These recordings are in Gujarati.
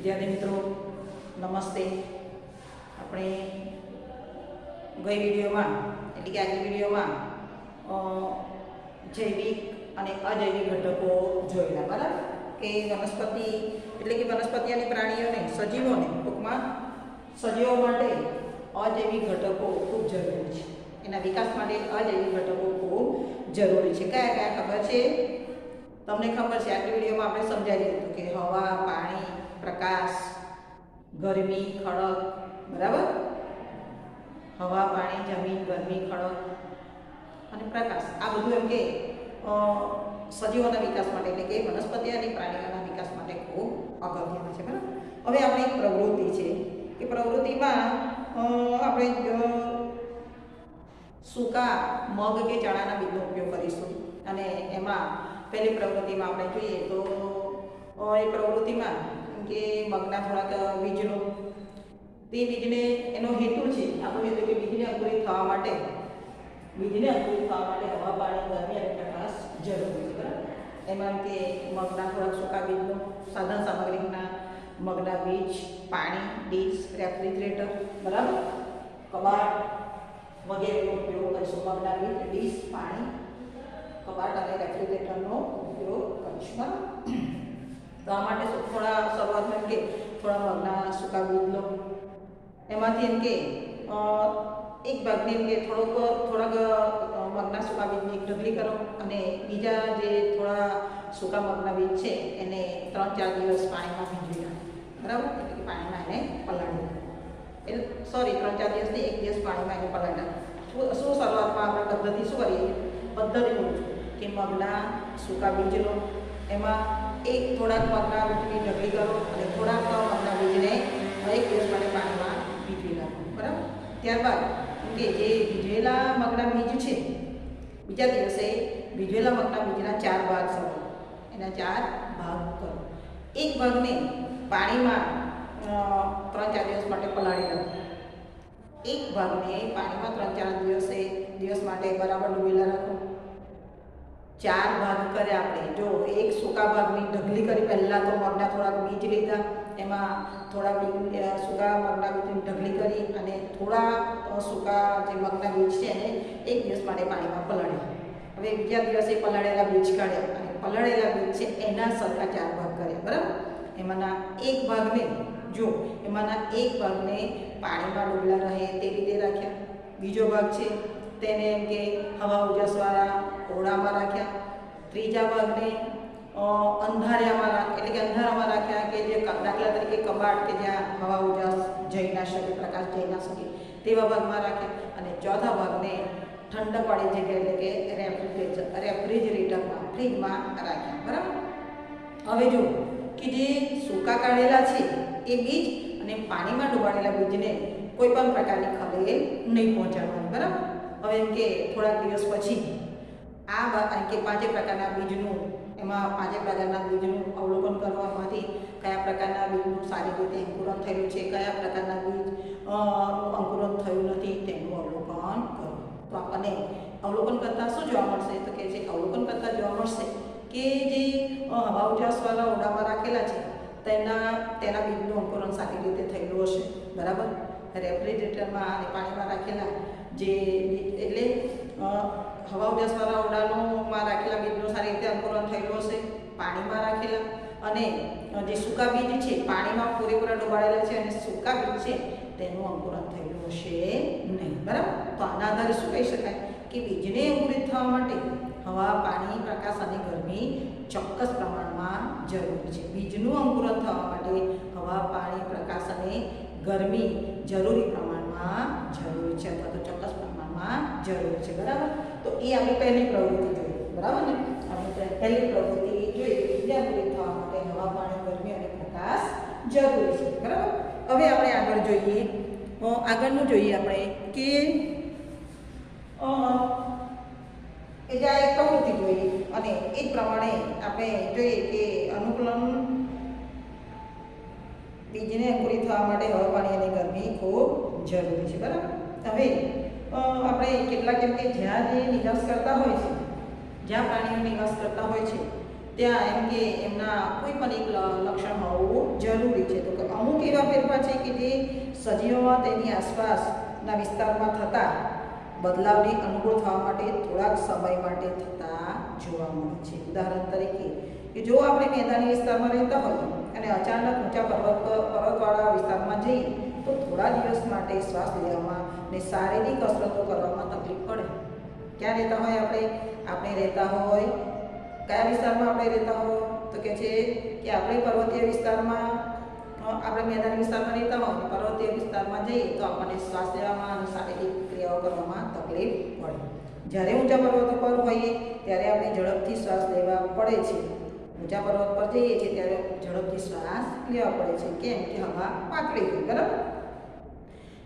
વિદ્યાર્થી મિત્રો નમસ્તે। આપણે ગઈ વિડીયોમાં એટલે કે આજની વિડીયોમાં જૈવિક અને અજૈવિક ઘટકો જોયેલા, બરાબર? કે વનસ્પતિ એટલે કે વનસ્પતિ અને પ્રાણીઓને સજીવોને ટૂંકમાં સજીવો માટે અજૈવિક ઘટકો ખૂબ જરૂરી છે। એના વિકાસ માટે અજૈવિક ઘટકો ખૂબ જરૂરી છે। કયા કયા ખબર છે તમને? ખબર છે આજની વિડીયોમાં આપણે સમજાવી દીધું કે હવા, પાણી, પ્રકાશ, ગરમી, ખડક, બરાબર? હવા, પાણી, જમીન, ગરમી, ખડક અને પ્રકાશ, આ બધું એમ કે સજીવોના વિકાસ માટે એટલે કે વનસ્પતિ અને પ્રાણીઓના વિકાસ માટે ખૂબ અગત્યના છે, બરાબર? હવે આપણે એક પ્રવૃત્તિ છે કે પ્રવૃત્તિમાં આપણે સૂકા મગ કે ચણાના બીજનો ઉપયોગ કરીશું અને એમાં પહેલી પ્રવૃત્તિમાં આપણે જોઈએ તો એ પ્રવૃત્તિમાં કે મગના થોડાક બીજનો તે બીજને એનો હેતુ છે આપણો હેતુ કે બીજને અંકુરિત થવા માટે હવા, પાણી, ગરમી અને પ્રકાશ જરૂરી છે, બરાબર? એમાં કે મગના થોડાક સૂકા બીજનો સાધન સામગ્રીના મગના બીજ, પાણી, ડીશ, રેફ્રિજરેટર, બરાબર, કબાટ વગેરેનો ઉપયોગ કરીશું। મગના બીજ, ડીશ, પાણી, કબાટ અને રેફ્રિજરેટરનો ઉપયોગ કરીશું, બરાબર? તો આ માટે થોડા શરૂઆતમાં કે થોડા મગના સૂકા બીજ લો, એમાંથી એમ કે એક ભાગને એમ કે થોડાક મગના સૂકા બીજની એક ઢગલી કરો અને બીજા જે થોડા સૂકા મગના બીજ છે એને 3-4 દિવસ પાણીમાં ભીંજવી નાખો, બરાબર? એટલે કે પાણીમાં એને પલાળી નાખો, એટલે 3-4 દિવસ નહીં, 1 દિવસ પાણીમાં એને પલાળી નાખો। શું શરૂઆતમાં આપણે પદ્ધતિ શું કરીએ? પદ્ધતિ કે મગના સૂકા બીજ લો, એમાં થોડાક મગના બીજની ઢગલી કરો અને થોડાક મગના બીજને 1 દિવસ માટે પાણીમાં ભીંજવી નાખો, બરાબર? ત્યારબાદ કે જે ભીંજવેલા મગના બીજ છે બીજા દિવસે ભીંજવેલા મગના બીજના 4 ભાગ કરો, એના 4 ભાગ કરો। એક ભાગને પાણીમાં 3-4 દિવસ માટે પલાળી રાખો, એક ભાગને પાણીમાં 3-4 દિવસ માટે બરાબર ડૂબેલા રાખો। 4 ભાગ કરે આપણે, જો એક સૂકા ભાગની ઢગલી કરી, પહેલાં તો મગના થોડાક બીજ લીધા, એમાં થોડા સૂકા મગના બીજની ઢગલી કરી અને થોડા સૂકા જે મગના બીજ છે એને 1 દિવસ માટે પાણીમાં પલાળ્યા। હવે બીજા દિવસે પલાળેલા બીજ કાઢ્યા અને પલાળેલા બીજ છે એના સરખા 4 ભાગ કર્યા, બરાબર? એમાંના એક ભાગને પાણીમાં ડૂબેલા રહે તે રીતે રાખ્યા, બીજો ભાગ છે તેને એમ કે હવા ઉજાસવાળા ઓરડામાં રાખ્યા, ત્રીજા ભાગને અંધારામાં રાખ્યા કે જે દાખલા તરીકે કબાટ કે જ્યાં હવા ઉજાસ જઈ ના શકે, પ્રકાશ જઈ ના શકે તેવા ભાગમાં રાખ્યા અને ચોથા ભાગને ઠંડકવાળી જગ્યા એટલે કે રેફ્રિજરેટરમાં ફ્રીજમાં રાખ્યા, બરાબર? હવે જો કે જે સૂકા કાઢેલા છે એ બીજ અને પાણીમાં ડુબાડેલા બીજને કોઈ પણ પ્રકારની ખલેલ નહીં પહોંચાડવાની, બરાબર? હવે એમ કે થોડાક દિવસ પછી કે 5 પ્રકારના બીજનું અવલોકન કરવામાંથી કયા પ્રકારના બીજનું સારી રીતે અંકુરન થયેલું છે, કયા પ્રકારના બીજ અંકુરન થયું નથી તેનું અવલોકન કરો। તો આપણને અવલોકન કરતાં શું જોવા મળશે? તો કે જે અવલોકન કરતાં જોવા મળશે કે જે હવા ઉજાસવાળા ઓરડામાં રાખેલા છે તેના બીજનું અંકુરન સારી રીતે થયેલું હશે, બરાબર? રેફ્રિજરેટરમાં અને પાણીમાં રાખેલા એટલે હવા ઉજાસવાળા ઓરડામાં રાખેલા બીજનું સારી રીતે અંકુરન થયેલું હશે, પાણીમાં રાખેલા અને જે સૂકા બીજ છે પાણીમાં પૂરેપૂરા ડુબાડેલા છે અને સૂકા બીજ છે તેનું અંકુરન થયેલું હશે નહીં, બરાબર? તો આના આધારે શું કહી શકાય કે બીજને અંકુરિત થવા માટે હવા, પાણી, પ્રકાશ અને ગરમી ચોક્કસ પ્રમાણમાં જરૂરી છે। બીજનું અંકુરન થવા માટે હવા, પાણી, પ્રકાશ અને ગરમી જરૂરી પ્રમાણમાં જરૂરી છે અથવા તો ચોક્કસ પ્રમાણમાં જરૂરી છે, બરાબર? તો એ આપણી પહેલી પ્રવૃત્તિ જોઈ, બરાબર ને? આપણે પહેલી પ્રવૃત્તિ જોઈ કે બીજને અંકુરિત થવા માટે હવા, પાણી, ગરમી અને પ્રકાશ જરૂરી છે, બરાબર? હવે આપણે આગળનું જોઈએ આપણે કે જ્યાં એક પ્રવૃત્તિ જોઈએ અને એ જ પ્રમાણે આપણે જોઈએ કે અનુકૂલન બીજને અંકુરિત થવા માટે હવા, પાણી અને ગરમી ખૂબ જરૂરી છે, બરાબર? હવે આપણે કેટલાક જેમ કે જ્યાં પ્રાણીઓ નિવાસ કરતા હોય છે ત્યાં એમ કે એમના કોઈ પણ એક લક્ષણ હોવું જરૂરી છે। તો અમુક એવા ફેરફાર છે કે જે સજીવોમાં તેની આસપાસના વિસ્તારમાં થતા બદલાવની અનુકૂળ થવા માટે થોડાક સમય માટે થતા જોવા મળે છે. ઉદાહરણ તરીકે કે જો આપણે મેદાની વિસ્તારમાં રહેતા હોઈએ અને અચાનક ઊંચા પર્વતવાળા વિસ્તારમાં જઈએ તો થોડા દિવસ માટે શ્વાસ લેવામાં ને શારીરિક કસરતો કરવામાં તકલીફ પડે. ક્યાં રહેતા હોય આપણે રહેતા હોય કયા વિસ્તારમાં આપણે રહેતા હોય તો કે છે કે આપણે પર્વતીય વિસ્તારમાં આપણે મેદાની વિસ્તારમાં રહેતા હોય પર્વતીય વિસ્તારમાં જઈએ તો આપણને શ્વાસ લેવામાં અને શારીરિક ક્રિયાઓ કરવામાં તકલીફ પડે. જ્યારે ઊંચા પર્વતો પર હોઈએ ત્યારે આપણે ઝડપથી શ્વાસ લેવા પડે છે. ઊંચા પર્વત પર જઈએ છીએ ત્યારે ઝડપથી શ્વાસ લેવા પડે છે. કેમ કે હવા પાતળી હોય, બરાબર.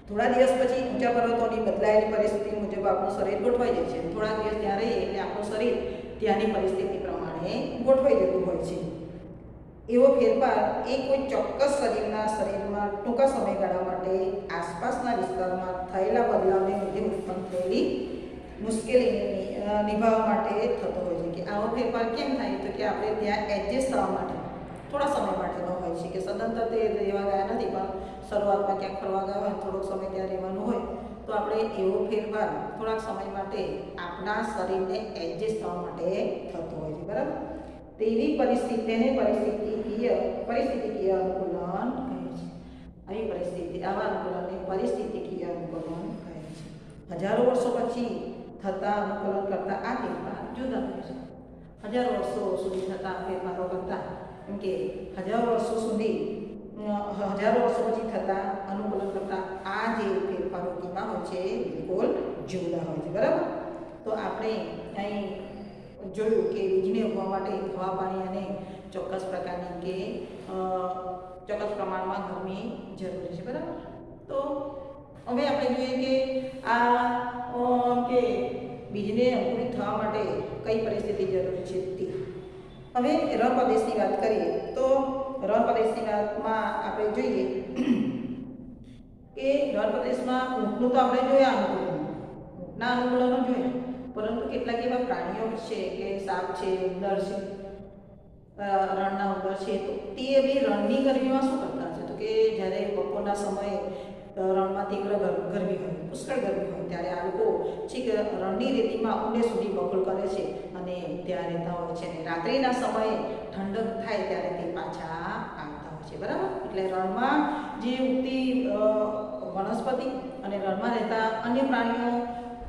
થોડા દિવસ પછી ઊંચા પર્વતોની બદલાયેલી પરિસ્થિતિ મુજબ આપણું શરીર ગોઠવાઈ જાય છે. થોડા દિવસ ત્યાં રહીએ એટલે આપણું શરીર ત્યાંની પરિસ્થિતિ પ્રમાણે ગોઠવાઈ જતું હોય છે. એવો ફેરફાર એ કોઈ ચોક્કસ સજીવના શરીરમાં ટૂંકા સમયગાળા માટે આસપાસના વિસ્તારમાં થયેલા બદલાવને લીધે ઉત્પન્ન થયેલી મુશ્કેલીને નિભાવવા માટે થતો હોય છે. કે આવો ફેરફાર કેમ થાય તો કે આપણે ત્યાં એડજસ્ટ થવા માટે થોડા સમય માટેનો હોય છે કે સદંતર તે રહેવા ગયા નથી પણ શરૂઆતમાં ક્યાંક ફરવા ગયા હોય થોડોક સમય ત્યાં રહેવાનું હોય તો આપણે એવો ફેરફાર થોડાક સમય માટે આપણા શરીરને એડજસ્ટ થવા માટે થતો હોય છે, બરાબર. તેવી પરિસ્થિતિને પરિસ્થિતિકીય અનુકૂલન કહે છે. આવી પરિસ્થિતિ આવા અનુકૂલનને પરિસ્થિતિકીય અનુકૂલન કહે છે. હજારો વર્ષો પછી થતા અનુકૂલન કરતા આ ફેરફાર જુદા હોય છે. હજારો વર્ષો સુધી થતા ફેરફારો કરતા કેમ કે હજારો વર્ષો પછી થતા અનુકૂલન કરતા આ જે ફેરફારો કેવા હોય છે બિલકુલ જુદા હોય છે, બરાબર. તો આપણે અહીં જોયું કે વીજળી ઉગવા માટે હવા, પાણી અને ચોક્કસ પ્રકારની કે ચોક્કસ પ્રમાણમાં ગરમી જરૂરી છે, બરાબર. તો હવે આપણે જોઈએ કે આ કે બીજને અંકુરિત થવા માટે કઈ પરિસ્થિતિ જરૂરી છે તે. હવે રણ પ્રદેશની વાત કરીએ તો રણ પ્રદેશની વાતમાં આપણે જોઈએ કે રણ પ્રદેશમાં ઊંટનું તો આપણે જોયા ઊંટના અનુકૂલનો જોયા, પરંતુ કેટલાક એવા પ્રાણીઓ છે કે સાપ છે, ઉંદર છે, રણના ઉંદર છે, તો તે હવે રણની ગરમીમાં શું કરતા છે તો કે જ્યારે બપોરના સમયે રણમાં તીવ્ર ગરમી હોય, પુષ્કળ ગરમી હોય ત્યારે આ લોકો છેક રણની રેતીમાં ઊંડે સુધી બકુલ કરે છે અને ત્યાં રહેતા હોય છે. અને રાત્રિના સમયે ઠંડક થાય ત્યારે તે પાછા આવતા હોય છે, બરાબર. એટલે રણમાં જે ઉગતી વનસ્પતિ અને રણમાં રહેતા અન્ય પ્રાણીઓ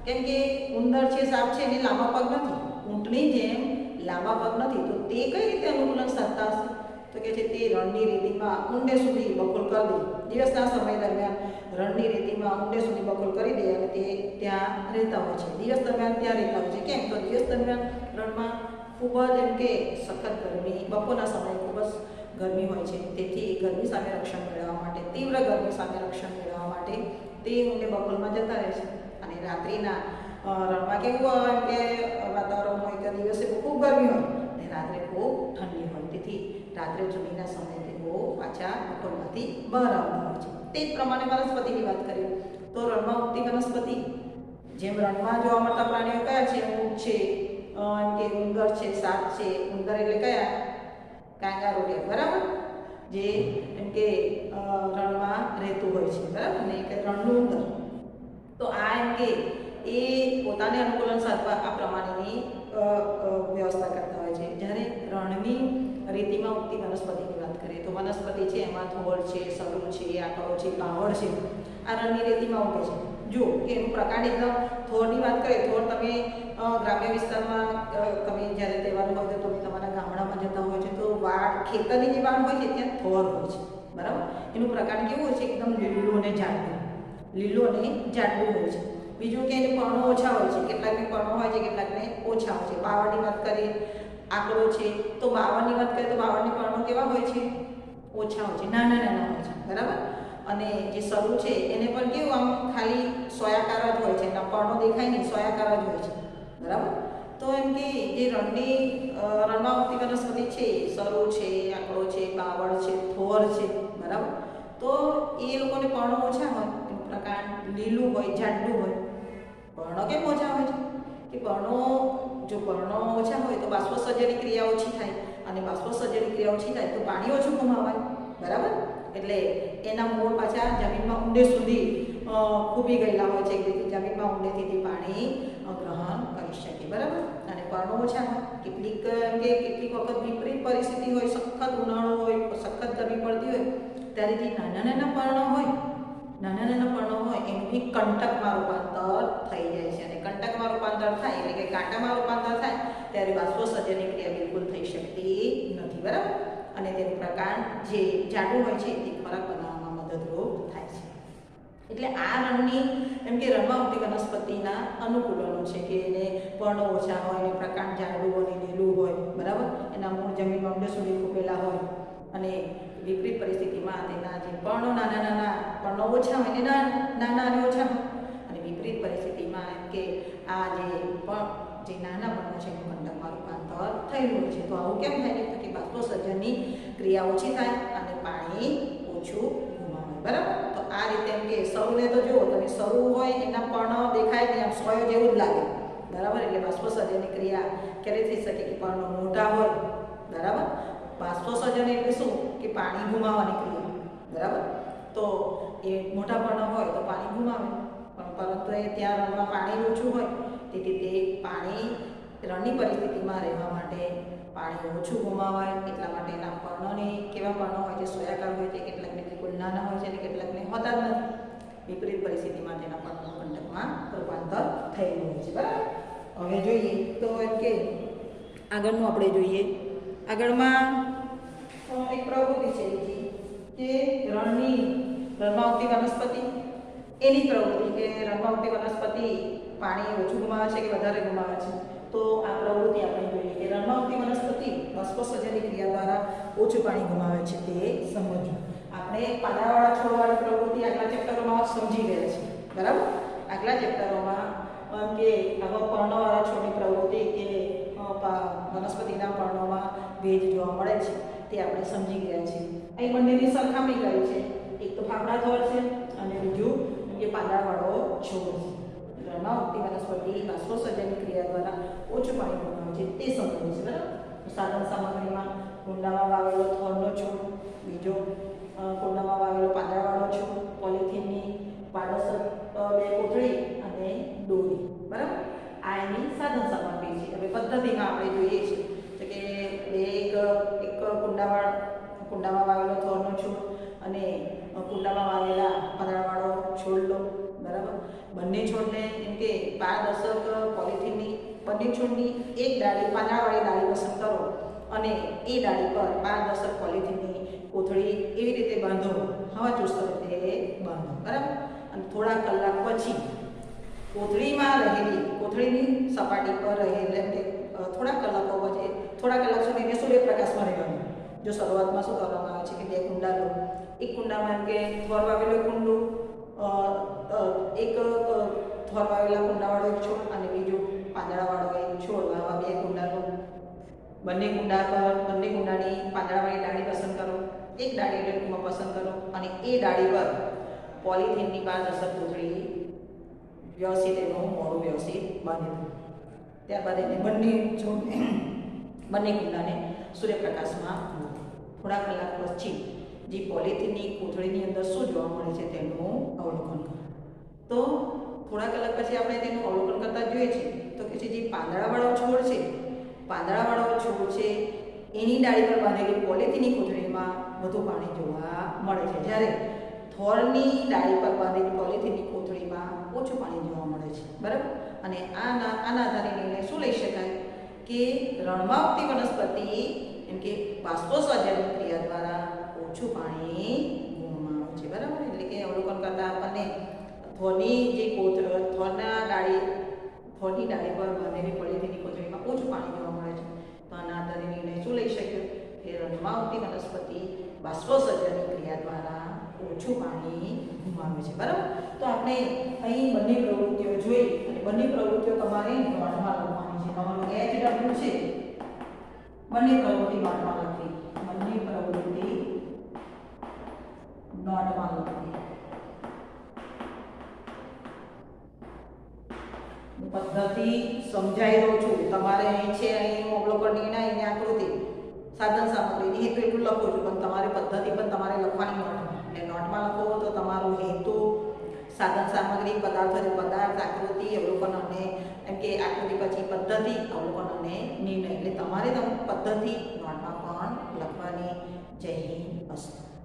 કેમ કે ઉંદર છે, સાપ છે એને લાંબા પગ નથી, ઊંટની જેમ લાંબા પગ નથી, તો તે કઈ રીતે અનુકૂલન સાધતા હશે તો કે છે તે રણની રેતીમાં ઊંડે સુધી બકુલ કરી દે. દિવસના સમય દરમિયાન રણની રેતીમાં ઊંડે સુધી બકુલ કરી દે અને તે ત્યાં રહેતા હોય છે. દિવસ દરમિયાન ત્યાં રહેતા હોય છે. કેમ તો દિવસ દરમિયાન રણમાં ખૂબ જ એમ કે સખત ગરમી, બપોરના સમયે ખૂબ જ ગરમી હોય છે. તેથી ગરમી સામે રક્ષણ મેળવવા માટે, તીવ્ર ગરમી સામે રક્ષણ મેળવવા માટે તે ઊંડે બકુલમાં જતા રહે છે. અને રાત્રિના રણમાં કેવું હોય કે વાતાવરણ હોય કે દિવસે ખૂબ ગરમી હોય અને રાત્રે ખૂબ ઠંડી હોય, તેથી રાત્રે જમીનના સમયે તેઓ પાછા બકુલમાંથી બહાર આવતા હોય છે. તે જ પ્રમાણે વનસ્પતિની વાત કરીએ તો રણમાં ઉગતી વનસ્પતિ જેમ રણમાં જોવા મળતા પ્રાણીઓ કયા છે, ઊંટ છે, એમ કે ઉંદર છે, સાપ છે. ઉંદર એટલે કયા કાંગારૂ, બરાબર, જે એમ કે રણમાં રહેતું હોય છે, બરાબર, ને કે રણનું ઉંદર. તો આ એમ કે એ પોતાને અનુકૂલન સાધવા આ પ્રમાણેની વ્યવસ્થા કરતા હોય છે. જ્યારે રણની રેતીમાં ઉગતી વનસ્પતિની વાત કરીએ તો વનસ્પતિ છે એમાં થોર છે, સરુ છે, આકડો છે, બાવળ છે, આ રણની રેતીમાં ઉગે છે. જો કે એનું પ્રકાર એકદમ થોરની વાત કરીએ થોર તમે ગ્રામ્ય વિસ્તારમાં તમે જ્યારે તહેવાર હોય તો તમે તમારા ગામડામાં જતા હોય છે તો વાડ ખેતરની જે વાડ હોય છે ત્યાં થોર હોય છે, બરાબર. એનું પ્રકાર કેવું હોય છે એકદમ લીલું અને જાડું હોય છે. બીજું કે એને પર્ણો ઓછા હોય છે, કેટલાકને પર્ણો હોય છે, કેટલાકને ઓછા હોય છે. બાવળની વાત કરીએ, આકડો છે તો બાવળની વાત કરીએ તો બાવળની પર્ણો કેવા હોય છે, ઓછા હોય છે, નાના હોય છે, બરાબર. અને જે સરુ છે એને પણ કેવું આમ ખાલી સોયાકાર જ હોય છે, એના પર્ણો દેખાય નહીં, સોયાકાર જ હોય છે, બરાબર. તો એમ કે જે રણમાં ઉગતી વનસ્પતિ છે, સરુ છે, આકડો છે, બાવળ છે, થોર છે, બરાબર, તો એ લોકોને પર્ણો ઓછા હોય, એનું પ્રકાર લીલું હોય, જાડું હોય. પર્ણો કેમ ઓછા હોય છે કે જો પર્ણો ઓછા હોય તો બાષ્પોત્સર્જનની ક્રિયા ઓછી થાય અને બાષ્પોત્સર્જનની ક્રિયા ઓછી થાય તો પાણી ઓછું ગુમાવાય, બરાબર. એટલે એના મૂળ પાછા જમીનમાં ઊંડે સુધી ખૂબી ગયેલા હોય છે, જેથી જમીનમાં ઊંડેથી તે પાણી ગ્રહણ કરી શકે, બરાબર. અને પર્ણો ઓછા હોય, કેટલીક વખત વિપરીત પરિસ્થિતિ હોય, સખત ઉનાળો હોય, સખત ગરમી પડતી હોય, ત્યારે જે નાના નાના પર્ણો હોય એનું બી કંટકમાં રૂપાંતર થઈ જાય છે. અને કંટકમાં રૂપાંતર થાય એટલે કે કાંટામાં રૂપાંતર થાય ત્યારે બાષ્પોત્સર્જનની ક્રિયા બિલકુલ થઈ શકતી નથી, બરાબર. અને તેનું પ્રકાર જે જાડું હોય છે તે ખોરાક બનાવવામાં મદદરૂપ થાય છે. એટલે આ રણની એમ કે રણમાં ઉગતી વનસ્પતિના અનુકૂલનો છે કે એને પર્ણો ઓછા હોય, એને પ્રકાંડ જાડું અને લીલું હોય, બરાબર. એના મૂળ જમીનમાં ઊંડે સુધી ખૂબેલા હોય અને વિપરીત પરિસ્થિતિમાં તેના જે પર્ણો નાના પર્ણો ઓછા હોય ને નાના અને ઓછા હોય, અને વિપરીત પરિસ્થિતિમાં એમ કે આ જે નાના પર્ણો છે એનું કંટકમાં રૂપાંતર થયેલું હોય છે. તો આવું કેમ થાય છે? તો કે બાષ્પોત્સર્જનની ક્રિયા ઓછી થાય અને પાણી ઓછું ગુમાવે, બરાબર. તો આ રીતે એમ કે સરુને તો જુઓ તમે, સરું હોય એના પર્ણ દેખાય નહીં, આમ સોયો જેવું જ લાગે, બરાબર. એટલે બાષ્પોત્સર્જનની ક્રિયા ક્યારે થઈ શકે? કે પર્ણો મોટા હોય, બરાબર. બાષ્પોત્સર્જન એટલે શું? કે પાણી ગુમાવવાની ક્રિયા, બરાબર. તો એ મોટા પર્ણ હોય તો પાણી ગુમાવે, પરંતુ એ ત્યાં રણમાં પાણી ઓછું હોય તેથી તે પાણી રણની પરિસ્થિતિમાં રહેવા માટે પાણી ઓછું ગુમાવાય, એટલા માટે એના પર્ણોને કેવા પર્ણો હોય છે? સોયાકાર હોય છે, કેટલાકને બિલકુલ નાના હોય છે અને કેટલાકને હોતા જ નથી. વિપરીત પરિસ્થિતિમાં તેના પર્ણો કંટકમાં રૂપાંતર થયેલું હોય છે, બરાબર. હવે જોઈએ તો એમ કે આગળનું આપણે જોઈએ. આગળમાં એક પ્રવૃત્તિ છે કે રણમાં ઉગતી વનસ્પતિ, એની પ્રવૃત્તિ કે રણમાં ઉગતી વનસ્પતિ પાણી ઓછું ગુમાવે છે કે વધારે ગુમાવે છે. તો આ પ્રવૃત્તિ આપણે જોઈએ કે રણમાં ઉગતી વનસ્પતિ બાષ્પોત્સર્જનની ક્રિયા દ્વારા ઓછું પાણી ગુમાવે છે તે સમજવું. આપણે પાંદડાવાળા છોડવાળી પ્રવૃત્તિ આગલા ચેપ્ટરોમાં સમજી ગયા છીએ, બરાબર. આગલા ચેપ્ટરોમાં કે આવા પર્ણવાળા છોડની પ્રવૃત્તિ કે વનસ્પતિના પર્ણોમાં ભેજ જોવા મળે છે તે આપણે સમજી ગયા છીએ. અહીં બંનેની સરખામણી કરી છે. એક તો ફાફડા છોડ છે અને બીજું એ પાંદડાવાળો છોડ છે. રણમાં ઉગતી વનસ્પતિ બાષ્પોત્સર્જનની ક્રિયા દ્વારા ઓછું પાણી ગુમાવે છે તે સમજે છે, બરાબર. સાધન સામગ્રીમાં કુંડામાં વાવેલો થોરનો છોડ, બીજો કુંડામાં વાવેલો પાંદડાવાળો છોડ, પોલિથીનની પારદર્શક બે કોથળી અને દોરી, બરાબર. આ એની સાધન સામગ્રી છે. હવે પદ્ધતિમાં આપણે જોઈએ છીએ તો કે એક કુંડામાં વાવેલો થોરનો છોડ અને કુંડામાં વાવેલા પાંદડાવાળો છોડ લો, બરાબર. બંને છોડને એમ કે પારદર્શક પોલિથીનની બંને છોડની એક ડાળી પાંદડાવાળી ડાળી પસંદ કરો અને એ ડાળી પર પારદર્શક પોલિથીનની કોથળી એવી રીતે બાંધો, હવા ચુસ્ત રીતે બાંધો, બરાબર. અને થોડા કલાક પછી કોથળીની સપાટી પર રહેલી થોડા કલાક સુધી એને સૂર્યપ્રકાશમાં રહેવાનું. જો શરૂઆતમાં શું કરવામાં આવે છે કે બે કુંડા લો, એક કુંડામાં એમ કે થોર વાવેલું કુંડું, એક થોર વાવેલા કુંડાવાળો એક છોડ અને બીજું પાંદડાવાળો એક છોડ, આવા બે કુંડા લો. બંને કુંડાની પાંદડાવાળી ડાળી પસંદ કરો, એક ડાળી એટલે પસંદ કરો અને એ ડાળી પર પોલિથીનની પારદર્શક કોથળી વ્યવસ્થિત એનું મોડું વ્યવસ્થિત બાંધી દો. ત્યારબાદ એને બંને કુંડાને સૂર્યપ્રકાશમાં મૂકો. થોડા કલાક પછી જે પોલિથીનની કોથળીની અંદર શું જોવા મળે છે તેનું અવલોકન કરો. તો થોડા કલાક પછી આપણે તેનું અવલોકન કરતા જોઈએ છીએ તો કે જે પાંદડાવાળો છોડ છે એની ડાળી પર બાંધેલી પોલિથીનની કોથળીમાં વધુ પાણી જોવા મળે છે, જ્યારે થોરની ડાળી પર બાંધેલી પોલિથીનની કોથળીમાં ઓછું પાણી જોવા મળે છે, બરાબર. અને આના આધારે નિર્ણય શું લઈ શકાય કે રણમાં ઉગતી વનસ્પતિ એમ કે બાષ્પોત્સર્જનની ક્રિયા દ્વારા ઓછું પાણી ગુમાવે છે, બરાબર. એટલે કે અવલોકન કરતા આપણને થોરની ડાળી પર બાંધેલી પોલિથીનની કોથળીમાં ઓછું પાણી જોવા મળે છે. તો આના આધારે નિર્ણય શું લઈ શક્યો કે રણમાં ઉગતી વનસ્પતિ બાષ્પોત્સર્જનની ક્રિયા દ્વારા ઓછું પાણી ગુમાવે છે, બરાબર. તો આપણે અહીં બંને પ્રવૃત્તિઓ જોઈ અને બંને પ્રવૃત્તિઓ તમારે નોટમાં લખવાની છે. તમારું HW છે, બંને પ્રવૃત્તિ નોટમાં લખવી, પદ્ધતિ સમજાઈ રહ્યો છું તમારે. અહીં છે, અહીં અવલોકન નિર્ણય, અહીં આકૃતિ, સાધન સામગ્રી, એટલું લખું છું, પણ તમારે પદ્ધતિ પણ તમારે લખવાની નોટ લખો તો તમારો હેતુ, સાધન સામગ્રી, પદાર્થ, આકૃતિ અવલોકન અને એમ કે આકૃતિ પછી પદ્ધતિ, અવલોકન અને નિર્ણય. એટલે તમારે પદ્ધતિ નોટમાં પણ લખવાની. જય હિન્દ. અસ્તુ.